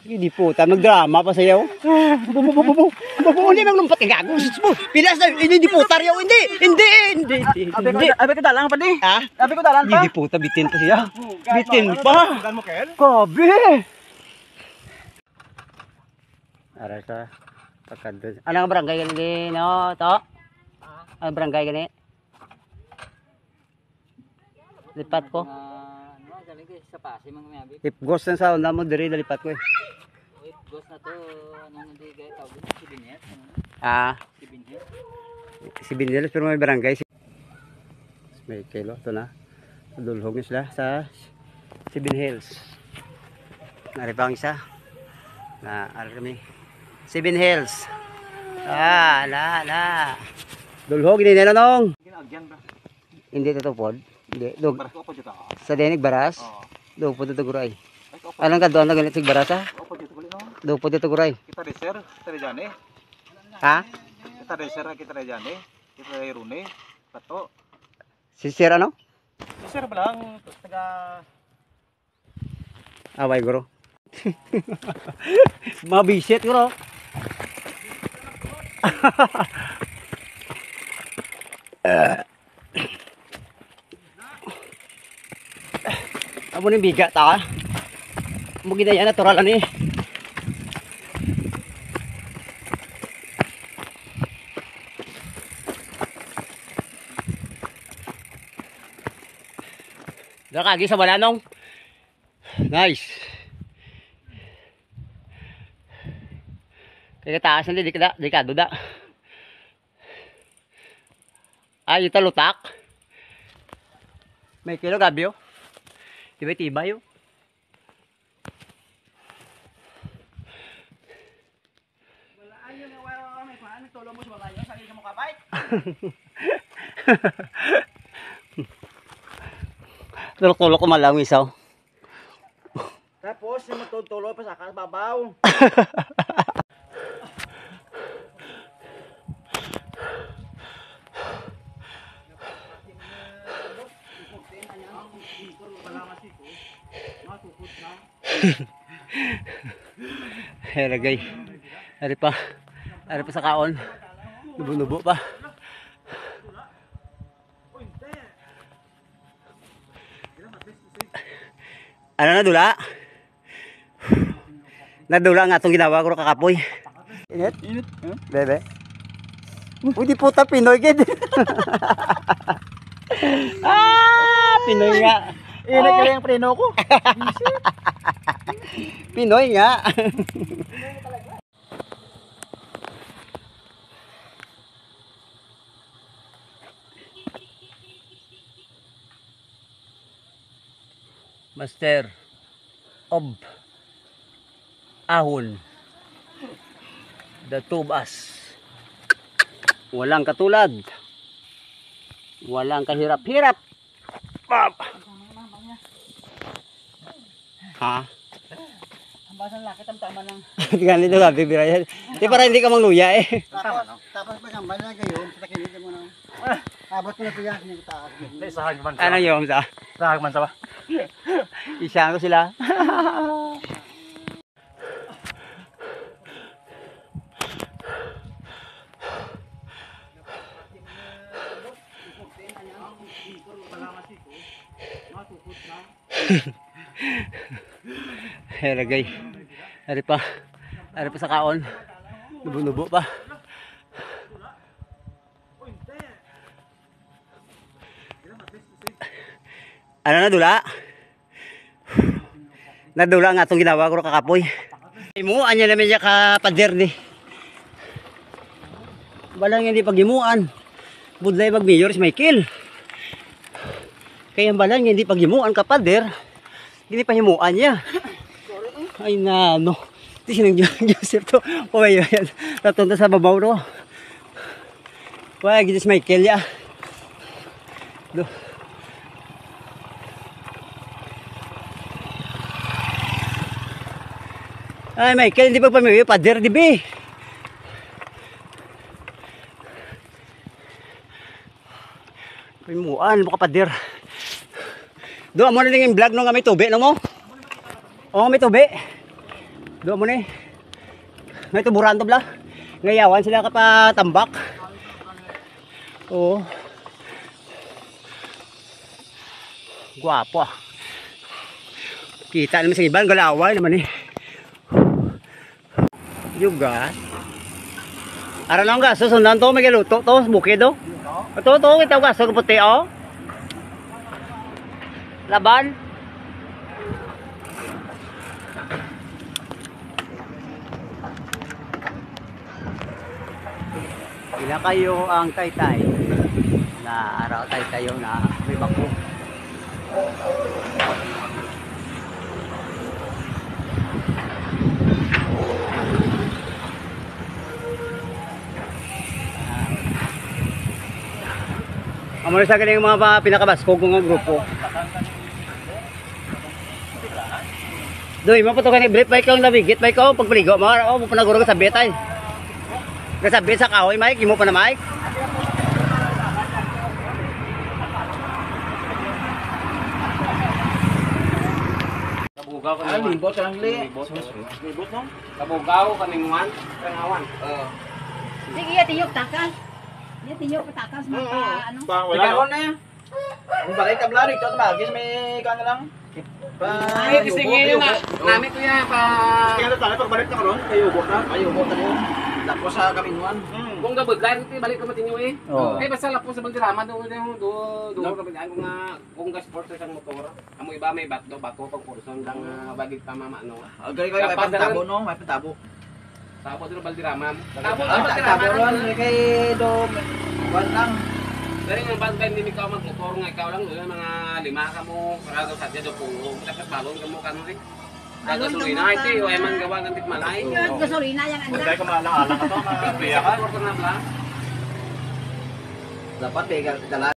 Hindi po, nagdrama pa sayaw. Hindi mang lumpat ka gago. Pilas na, hindi po, taryaw, hindi. Abi ko dalang pa di. Ha? Abi ko dalang pa. Hindi po, bitin pa siya. Bitin pa. Kabe. Ara sa pagkado. Anong barangay gani no, to? Ang barangay gani? Lipat ko. Sa pasi mga mayabi. If ghost na sa una mo diri dalipat ko eh. If ghost na to, ano hindi gaya tawag si Binet. Ah, Si Binet. si Binel pero may barangay si may kilo to na. Dulhog na sila sa Sibin Hills. Naripang isa. Na ara kami. Sibin Hills. La. Dulhog din nila nong. Ginagyan ba? Hindi to pod. Hindi. Dug. Baras ko pa dito. Sa denig baras. Oo. Dug po dito guray. Ay ko. Alang ka doon na ganit sig baras ha? Ko pa dito bali no. Dug po dito guray. Kita reser, kita rejane. Ha? Kita reser, kita rejane. Kita rune. Pato. Si Sir ano? Reser pa lang taga Away guro. Mabisit guro. Amo ni biga ta. Mo ginaya natural ani. Nakagi sa balanong. Nice. Kaya taas na di ka duda. Ay, ito lutak. May kilo gabi oh. Tibay-tibay oh. wala ayo nga wala may paano tulo mo sa balayo, sali ka mo kabay. Tulok-tulok ko malawis oh. Tapos yung matutulo pa sa babaw. Lagay. Ari pa sa kaon. Nubo-nubo pa. Ano na dula? Nadula nga itong ginawa ko kakapoy. Init? Init. Bebe. Uy, di puta Pinoy gid. Pinoy nga. Init ka yung preno ko. Pinoy nga. Master of ahon. The tubas. Walang katulad. Walang kahirap-hirap. Ha? Ang basan laki tama lang. Ganito sabi Birayan. Di para hindi ka mangluya eh. Tapos pa sambal na kayo, sa kinito mo na. Abot ko na piyan sa taas. Isahag man Ano yung sa? Isahag man sa ba? Isang ko sila. Lagay. Ari pa sa kaon. Nubo-nubo pa. Ano na dula? Nadula nga itong ginawa ko kakapoy. Imuan niya naman niya kapader ni. Balang hindi paghimuan. Budlay mag-mayor si Michael. Kaya balang hindi paghimuan kapader. Hindi pa himuan niya. Ay na no. Ito sinang Joseph to. Paway yan. Tatunta sa babaw no. Paway gito si Michael ya. Do. Ay Michael hindi pa pamilya. Pader di be. Himuan mo kapader. Doon mo na lang yung vlog nung may tube no mo? Oo may tube. Doon mo ni. May tuburan to bla. Ngayawan sila kapatambak. Oo. Guwapo ah. Kita naman sa iban, galaway naman eh. Juga. Ara lang ga, susundan to, may galuto to, bukid do. Ito, kita ga, so puti oh. Laban. Ila kayo ang taytay na araw taytayo na may bako. Amo sa galing mga pinakabaskog ng grupo. Doy, maputo ka ni brief bike ang nabigit bike ko pagpaligo mo mo panaguro sa betay. Kasabit sa kahoy Mike, imo pa na Mike. Kabugaw ka ni libot ang libot no? Kabugaw kaming wan, kangawan. Sige, ya tiyok takas. Ya tiyok takas maka ano. Ikaw na. Ang bakit ka blari to magis may kan lang. Ay, isingin na. Nami ko ya pa. Kaya tayo pagbalik ka ron, kayo ubot na. Kayo ubot na yun. Lapo sa kaminwan. Kung gabod lang ti balik ka matinyo eh. Eh basta lapo sa Balderrama do ka bilang kung gas sport sa motor. Amo iba may bato pag porson lang bagig pa mama no. Agay kayo may pantabo no, may pantabo. Tabo dito Balderrama. Tabo ron kay do wan lang. Dari nga bagay hindi ikaw magmotor nga ikaw lang mga lima ka mo para sa sadya do pulo. Tapos balon ka mo kanuri. Gasolina ito, o eman gawa ng tikmalay. Gasolina yang anda. Huwag ka maalang-alang ka to, mga priya ka. Dapat eh,